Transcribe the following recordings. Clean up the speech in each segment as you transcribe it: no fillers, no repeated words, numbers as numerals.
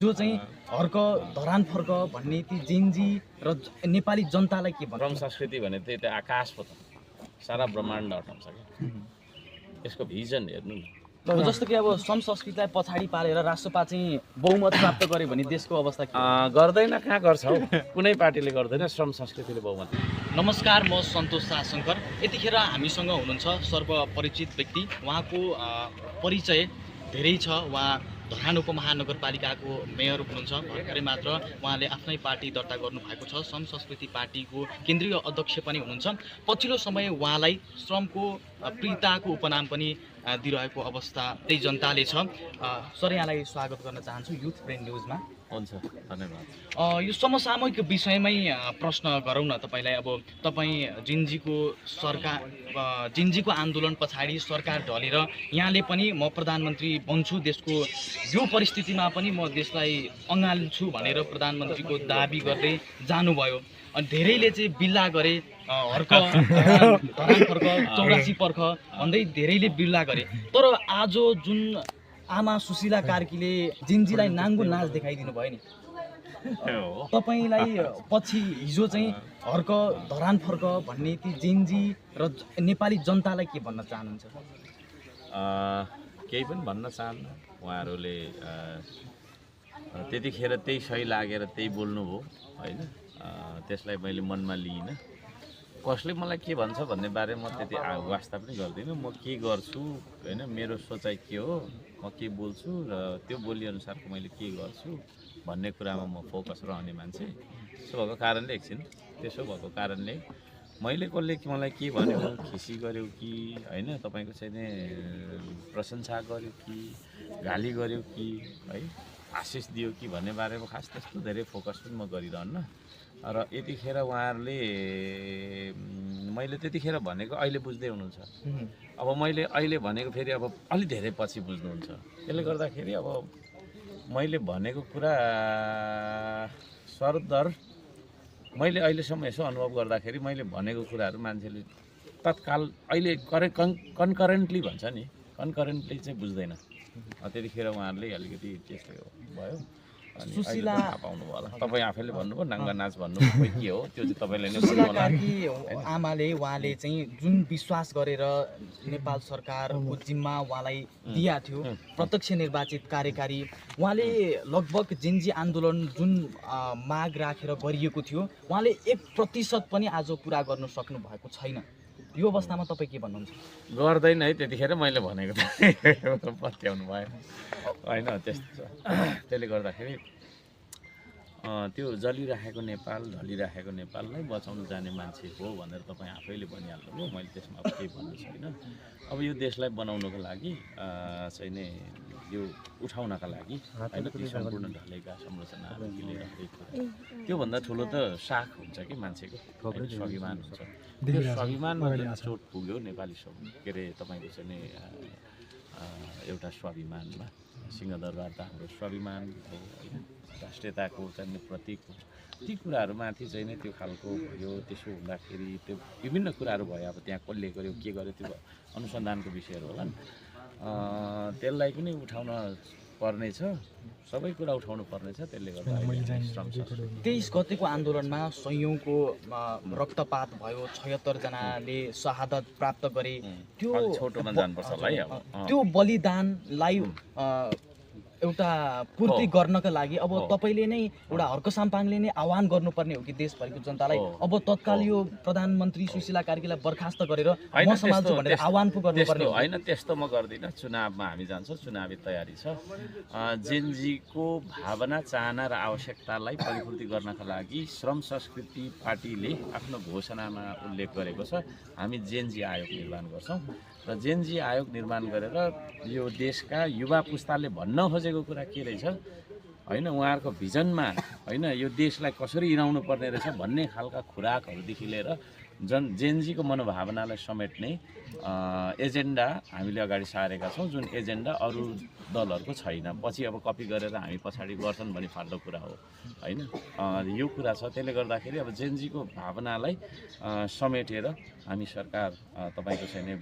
जो चाहिँ हर्क धरान फर्क भन्ने ती जेन्जी र नेपाली जनतालाई के भन्छ? श्रम संस्कृति भने त्यही त आकाश पो त सारा ब्रह्माण्ड हटाउँछ क्या यसको भिजन हेर्नु न। जस्तो कि अब श्रम संस्कृतिलाई पछाडि पारेर राष्ट्रपा चाहिँ बहुमत प्राप्त गर्यो भने देशको अवस्था के हो? गर्दैन, कहाँ गर्छ हौ, कुनै पार्टीले गर्दैन, श्रम संस्कृतिले बहुमत। नमस्कार, म सन्तोष शाहशङ्कर। यतिखेर हामीसँग हुनुहुन्छ सर्वपरिचित व्यक्ति। उहाँको परिचय धेरै छ। उहाँ धरान उपमहानगरपालिकाको मेयर हुनुहुन्छ। भर्खरै मात्र उहाँले आफ्नै पार्टी दर्ता गर्नुभएको छ। श्रम संस्कृति पार्टीको केन्द्रीय अध्यक्ष पनि हुनुहुन्छ। पछिल्लो समय उहाँलाई श्रमको प्रियताको उपनाम पनि दिइरहेको अवस्था त्यही जनताले छ। सर, यहाँलाई स्वागत गर्न चाहन्छु युथ ब्रेन न्युजमा। हुन्छ, धन्यवाद। यो समसामयिक विषयमै प्रश्न गरौँ न तपाईँलाई। अब तपाईँ जिन्जीको आन्दोलन पछाडि सरकार ढलेर यहाँले पनि म प्रधानमन्त्री बन्छु देशको, यो परिस्थितिमा पनि म देशलाई अँगाल्छु भनेर प्रधानमन्त्रीको दाबी गर्दै जानुभयो। अनि धेरैले चाहिँ बिल्ला गरे, हर्क धरान फर्क 84 पर्ख भन्दै धेरैले बिल्ला गरे। तर आज जुन आमा सुशीला कार्कीले जिन्जीलाई नाङ्गो नाच देखाइदिनु भयो नि, तपाईँलाई पछि हिजो चाहिँ हर्क धरान फर्क भन्ने ती जेन्जी र नेपाली जनतालाई के भन्न चाहनुहुन्छ? केही पनि भन्न चाहन्न। उहाँहरूले त्यतिखेर त्यही सही लागेर त्यही बोल्नुभयो होइन। त्यसलाई मैले मनमा लिइनँ। कसले मलाई के भन्छ भन्ने बारे म त्यति वास्ता पनि गर्दिनँ। म के गर्छु होइन, मेरो सोचाइ के हो, म के बोल्छु र त्यो बोलीअनुसारको मैले के गर्छु भन्ने कुरामा म फोकस रहने मान्छे। त्यसो भएको कारणले त्यसो भएको कारणले मैले कसले मलाई के भन्यो, खिसी गर्यो कि होइन, तपाईँको चाहिँ प्रशंसा गर्यो कि गाली गर्यो कि है, आशिष दियो कि भन्ने बारेमा खास त्यस्तो धेरै फोकस पनि म गरिरहन्न। र यतिखेर उहाँहरूले मैले त्यतिखेर भनेको अहिले बुझ्दै हुनुहुन्छ। अब मैले अहिले भनेको फेरि अब अलि धेरै पछि बुझ्नुहुन्छ। त्यसले गर्दाखेरि अब मैले भनेको कुरा सरदर मैले अहिलेसम्म यसो अनुभव गर्दाखेरि मैले भनेको कुराहरू मान्छेले तत्काल अहिले कन्करेन्टली भन्छ नि, कन्करेन्टली चाहिँ बुझ्दैन। त्यतिखेर उहाँहरूले अलिकति त्यस्तै भयो। सुशीला पाउनु होला, तपाईँ आफैले भन्नुभयो नाङ्गा नाच भन्नुभयो, के हो त्यो चाहिँ तपाईँले नै सुशीला कार्की आमाले उहाँले चाहिँ जुन विश्वास गरेर नेपाल सरकारको जिम्मा उहाँलाई दिया थियो, प्रत्यक्ष निर्वाचित कार्यकारी, उहाँले लगभग जेन्जी आन्दोलन जुन माग राखेर गरिएको थियो उहाँले 1% पनि आज पुरा गर्न सक्नु भएको छैन। यो अवस्थामा तपाईँ के भन्नुहुन्छ? गर्दैन है, त्यतिखेर मैले भनेको पत्याउनु भयो होइन। त्यस्तो छ। त्यसले गर्दाखेरि त्यो जलिराखेको नेपाल, ढलिराखेको नेपाललाई बचाउनु जाने मान्छे हो भनेर तपाईँ आफैले भनिहाल्नुभयो। मैले त्यसमा केही भन्नु छैन। अब यो देशलाई बनाउनको लागि चाहिँ नि यो उठाउनका लागि होइन, ती सम्पूर्ण ढलेका संरचनाहरू लिएर हरेक कुरा, त्योभन्दा ठुलो त साख हुन्छ कि मान्छेको, स्वाभिमान हुन्छ। त्यो स्वाभिमानमा चोट पुग्यो नेपाली के अरे तपाईँको चाहिँ नि एउटा स्वाभिमानमा। सिंहदरबार त हाम्रो स्वाभिमान हो होइन, राष्ट्रियताको चाहिँ प्रतीक हो। ती कुराहरूमाथि चाहिँ नि त्यो खालको भयो। त्यसो हुँदाखेरि त्यो विभिन्न कुराहरू भयो। अब त्यहाँ कसले गर्यो, के गर्यो, त्यो अनुसन्धानको विषयहरू होला नि। त्यसलाई पनि उठाउन पर्नेछ, सबै कुरा उठाउनु पर्नेछ। त्यसले गर्दा 23 गतेको आन्दोलनमा सयौँको रक्तपात भयो, 76 जनाले शहादत प्राप्त गरे। त्यो छोटोमा जानुपर्छ होला है। अब त्यो बलिदानलाई एउटा पूर्ति गर्नका लागि अब तपाईँले नै एउटा हर्क साम्पाङले नै आह्वान गर्नुपर्ने हो कि देशभरिको जनतालाई अब तत्काल यो प्रधानमन्त्री सुशीला कार्कीलाई बर्खास्त गरेर म सम्हाल्छु भनेर आह्वान पो गर्नुपर्ने हो? होइन, त्यस्तो म गर्दिनँ। चुनावमा हामी जान्छौँ, चुनावी तयारी छ। जेन्जीको भावना, चाहना र आवश्यकतालाई परिपूर्ति गर्नका लागि श्रम संस्कृति पार्टीले आफ्नो घोषणामा उल्लेख गरेको छ, हामी जेन्जी आयोग निर्माण गर्छौँ। र जेन्जी आयोग निर्माण गरेर यो देशका युवा पुस्ताले भन्न खोजेको कुरा के रहेछ होइन, उहाँहरूको भिजनमा होइन, यो देशलाई कसरी हिँडाउनु पर्ने रहेछ भन्ने खालका खुराकहरूदेखि लिएर जेनजीको मनोभावनालाई समेट्ने एजेन्डा हामीले अगाडि सारेका छौँ, जुन एजेन्डा अरू दलहरूको छैन। पछि अब कपी गरेर हामी पछाडि गर्छन् भन्ने फाल्टो कुरा हो होइन। यो कुरा छ, त्यसले गर्दाखेरि अब जेनजीको भावनालाई समेटेर हामी सरकार तपाईँको चाहिँ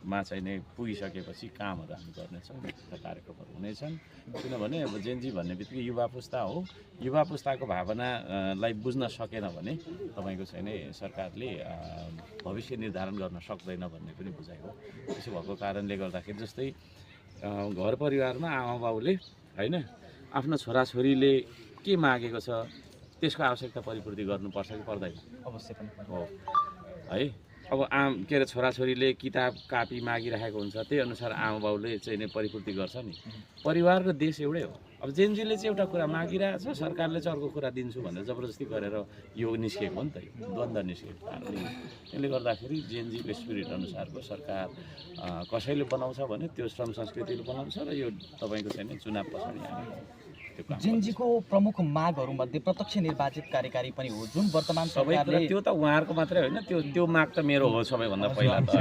मा चाहिँ नै पुगिसकेपछि कामहरू हामी गर्नेछौँ, कार्यक्रमहरू हुनेछन्। किनभने अब जेनजी भन्ने बित्तिकै युवा पुस्ता हो, युवा पुस्ताको भावनालाई बुझ्न सकेन भने तपाईँको चाहिँ नै सरकारले भविष्य निर्धारण गर्न सक्दैन भन्ने पनि बुझाइ हो। त्यसो भएको कारणले गर्दाखेरि जस्तै घर परिवारमा आमा बाउले होइन आफ्नो छोराछोरीले के मागेको छ त्यसको आवश्यकता परिपूर्ति गर्नुपर्छ कि पर्दैन? अवश्य पनि हो है। अब के अरे छोराछोरीले किताब कापी मागिरहेको हुन्छ, त्यही अनुसार आमा बाउले चाहिँ नै परिपूर्ति गर्छ नि। परिवार र देश एउटै हो। अब जेनजीले चाहिँ एउटा कुरा मागिरहेछ, सरकारले चाहिँ अर्को कुरा दिन्छु भनेर जबरजस्ती गरेर यो निस्केको हो नि त, यो द्वन्द्व निस्केको कारणले। त्यसले गर्दाखेरि जेनजीको स्पिरिट अनुसारको सरकार कसैले बनाउँछ भने त्यो श्रम संस्कृतिले बनाउँछ र यो तपाईँको चाहिँ नि चुनाव पछाडि हामी जेनजीको प्रमुख मागहरूमध्ये प्रत्यक्ष निर्वाचित कार्यकारी पनि हो, जुन वर्तमान सरकारले। त्यो त उहाँहरूको मात्रै होइन, त्यो माग त मेरो हो सबैभन्दा पहिला त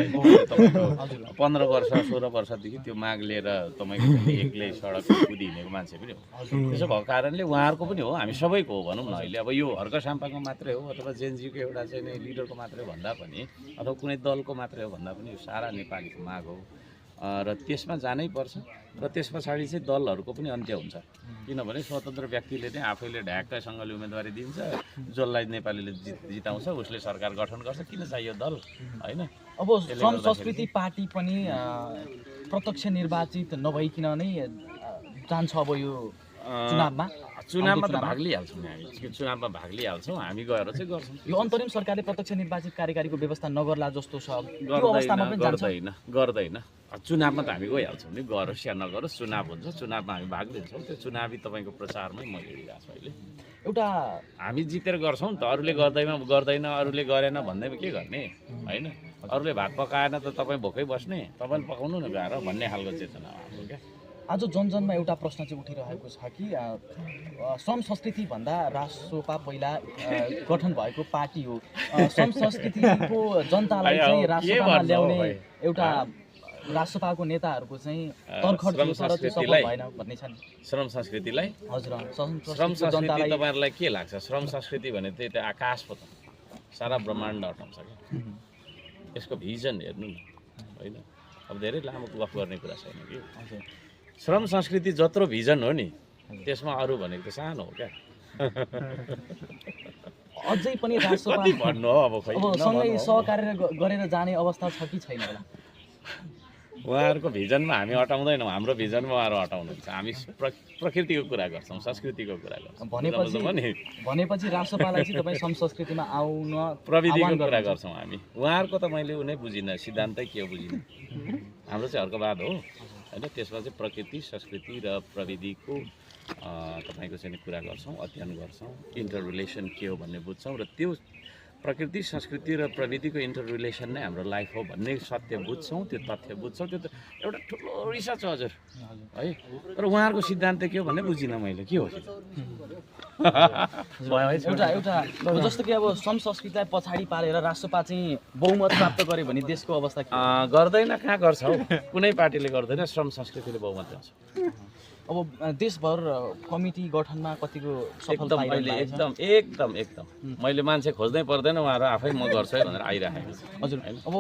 तपाईँको 15 वर्ष 16 वर्षदेखि त्यो माग लिएर तपाईँको एक्लै सडक कुदी हिँडेको मान्छे पनि हो। त्यसो भएको कारणले उहाँहरूको पनि हो, हामी सबैको हो भनौँ न। अहिले अब यो हर्क साम्पाको मात्रै हो अथवा जेनजीको एउटा चाहिँ नि लिडरको मात्रै भन्दा पनि अथवा कुनै दलको मात्रै हो भन्दा पनि यो सारा नेपालीको माग हो र त्यसमा जानै पर्छ। र त्यस पछाडि चाहिँ दलहरूको पनि अन्त्य हुन्छ, किनभने स्वतन्त्र व्यक्तिले नै आफैले ढ्याक्कैसँगले उम्मेदवारी दिन्छ, जसलाई नेपालीले जिताउँछ उसले सरकार गठन गर्छ। किन चाहियो दल होइन? अब श्रम संस्कृति पार्टी पनि प्रत्यक्ष निर्वाचित नभइकन नै जान्छ अब यो चुनावमा त भाग लिइहाल्छौँ हामी, चुनावमा भाग लिइहाल्छौँ हामी, गएर चाहिँ गर्छौँ। यो अन्तरिम सरकारले प्रत्यक्ष निर्वाचित कार्यकारीको व्यवस्था नगर्ला जस्तो छ, त्यो अवस्थामा पनि जान्छ? गर्दैन। चुनावमा त हामी गइहाल्छौँ नि, गरोस् या नगरोस् चुनाव हुन्छ, चुनावमा हामी भाग लिन्छौँ। त्यो चुनावी तपाईँको प्रचारमै म हिँडिरहेको छु अहिले। एउटा हामी जितेर गर्छौँ नि त, अरूले गर्दैन अरूले गरेन भन्दैमा के गर्ने होइन? अरूले भात पकाएन त तपाईँ भोकै बस्ने, तपाईँले पकाउनु न गएर भन्ने खालको चेतना हाम्रो क्या। आज जनजनमा एउटा प्रश्न चाहिँ उठिरहेको छ कि श्रम संस्कृति भन्दा रासोपा पहिला गठन भएको पार्टी हो, श्रम संस्कृतिको जनतालाई चाहिँ रासोपामा ल्याउने एउटा रासोपाको नेताहरूको चाहिँ तर्खर थियो तर त्यो सफल भएन भन्ने छ नि। श्रम संस्कृतिलाई हजुर, श्रम संस्कृति तपाईँहरूलाई के लाग्छ? श्रम संस्कृति भने त्यही त आकाश पो त, सारा ब्रह्माण्ड अटाउँछ क्या। यसको भिजन हेर्नु न होइन। अब धेरै लामो गफ गर्ने कुरा छैन कि। श्रम संस्कृति जत्रो भिजन हो नि त्यसमा अरू भनेको त सानो हो क्या। अझै पनि रासोपा भन्नु हो अब खै अब सँगै सहकार्य गरेर जाने अवस्था छ कि छैन होला? उहाँहरूको भिजनमा हामी अटाउँदैनौँ, हाम्रो भिजनमा उहाँहरू अटाउनुहुन्छ। हामी प्रकृतिको कुरा गर्छौँ, संस्कृतिको कुरा गर्छौँ। भनेपछि रासोपालाई चाहिँ तपाईँ श्रम संस्कृतिमा आउन प्रविधिको कुरा गर्छौँ हामी। उहाँहरूको त मैले उनै बुझिनँ, सिद्धान्तै के हो बुझिनँ। हाम्रो चाहिँ हर्कवाद हो होइन। त्यसमा चाहिँ प्रकृति संस्कृति र प्रविधिको तपाईँको चाहिँ कुरा गर्छौँ, अध्ययन गर्छौँ, इन्टर रिलेसन के हो भन्ने बुझ्छौँ र त्यो प्रकृति संस्कृति र प्रविधिको इन्टर रिलेसन नै हाम्रो लाइफ हो भन्ने सत्य बुझ्छौँ, त्यो तथ्य बुझ्छौँ। त्यो त एउटा ठुलो रिसर्च हो हजुर है। तर उहाँहरूको सिद्धान्त के हो भन्ने बुझिनँ मैले, के हो एउटा जस्तो कि अब श्रम संस्कृतिलाई पछाडि पारेर रासोपा चाहिँ बहुमत प्राप्त गर्यो भने देशको अवस्था गर्दैन? कहाँ गर्छ हौ, कुनै पार्टीले गर्दैन, श्रम संस्कृतिले बहुमत ल्याउँछ। अब देशभर कमिटी गठनमा कतिको सफलता एकदम मैले मान्छे खोज्नै पर्दैन, उहाँहरू आफै म गर्छु है भनेर आइरहेको छ। हजुर, अब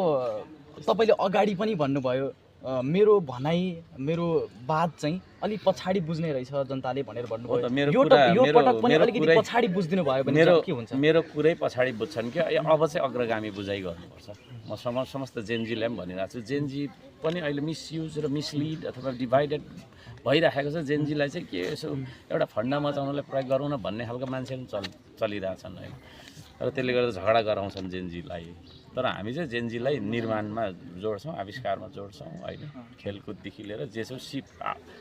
तपाईँले अगाडि पनि भन्नुभयो मेरो भनाइ मेरो बात चाहिँ अलिक पछाडि बुझ्ने रहेछ जनताले भनेर भन्नुभयो। यो पटक पनि अलिकति पछाडि बुझिदिनु भयो भने के हुन्छ? मेरो कुरै पछाडि बुझ्छन् कि अब चाहिँ अग्रगामी बुझाइ गर्नुपर्छ। म समस्त जेनजीलाई पनि भनिरहेको छु, जेनजी पनि अहिले मिसयुज र मिसलिड अथवा डिभाइडेड भइरहेको छ। जेनजीलाई चाहिँ के यसो एउटा फन्डा मचाउनलाई प्रयोग गरौँ न भन्ने खालको मान्छे पनि चलिरहेछन् होइन। र त्यसले गर्दा झगडा गराउँछन् जेनजीलाई। तर हामी चाहिँ जेनजीलाई निर्माणमा जोड्छौँ, आविष्कारमा जोड्छौँ होइन। खेलकुददेखि लिएर जे छ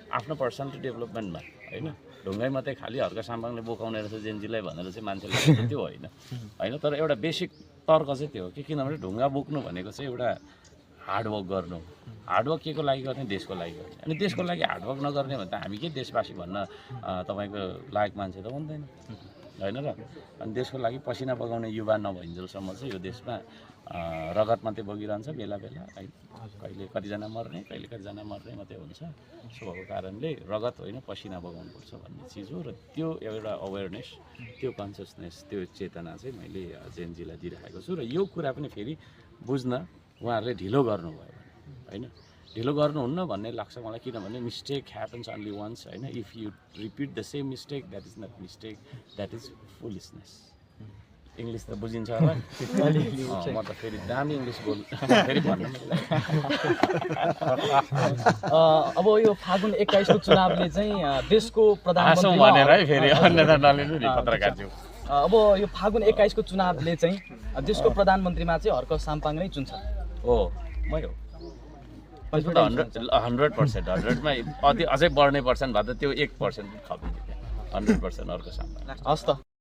आफ्नो पर्सनल डेभलपमेन्टमा होइन। ढुङ्गाइ मात्रै खालि हर्क साम्बाङले बोकाउने रहेछ जेनजीलाई भनेर चाहिँ मान्छेले त्यो होइन होइन। तर एउटा बेसिक तर्क चाहिँ त्यो हो कि किनभने ढुङ्गा बोक्नु भनेको चाहिँ एउटा हार्डवर्क गर्नु। हार्डवर्क के को लागि गर्ने? देशको लागि गर्ने। अनि देशको लागि हार्डवर्क नगर्ने भने त हामी के देशवासी भन्न तपाईँको लायक मान्छे त हुँदैन। होइन र अनि देशको लागि पसिना बगाउने युवा नभइन्जेलसम्म चाहिँ यो देशमा रगत मात्रै बगिरहन्छ बेला बेला है कहिले कतिजना मर्ने कहिले कतिजना मर्ने मात्रै हुन्छ सो भएको कारणले रगत होइन पसिना बगाउनुपर्छ भन्ने चिज हो र त्यो एउटा अवेरनेस त्यो कन्सियसनेस त्यो चेतना चाहिँ मैले जेनजीलाई दिइराखेको छु र यो कुरा पनि फेरि बुझ्न उहाँहरूले ढिलो गर्नुभयो होइन ढिलो गर्नुहुन्न भन्ने लाग्छ मलाई किनभने मिस्टेक ह्यापन्स अन्ली वान्स होइन if you repeat the same mistake that is not mistake that is foolishness English त बुझिन्छ होला म त फेरि दामी इङ्ग्लिस बोल फेरि भन्नु अब यो फागुन 21 को चुनावले चाहिँ देशको प्रधानमन्त्री भनेर है फेरि अन्यथा नलिनु नि पत्रकारज्यू अब यो फागुन 21 को चुनावले चाहिँ देशको प्रधानमन्त्रीमा चाहिँ हर्क साम्पाङ नै चुन्छ हो मै हो 100% 100मा अझै बढ्ने पर्सेन्ट भए त त्यो 1% थपिन्छ 100% अर्को साम्पाङ हस् त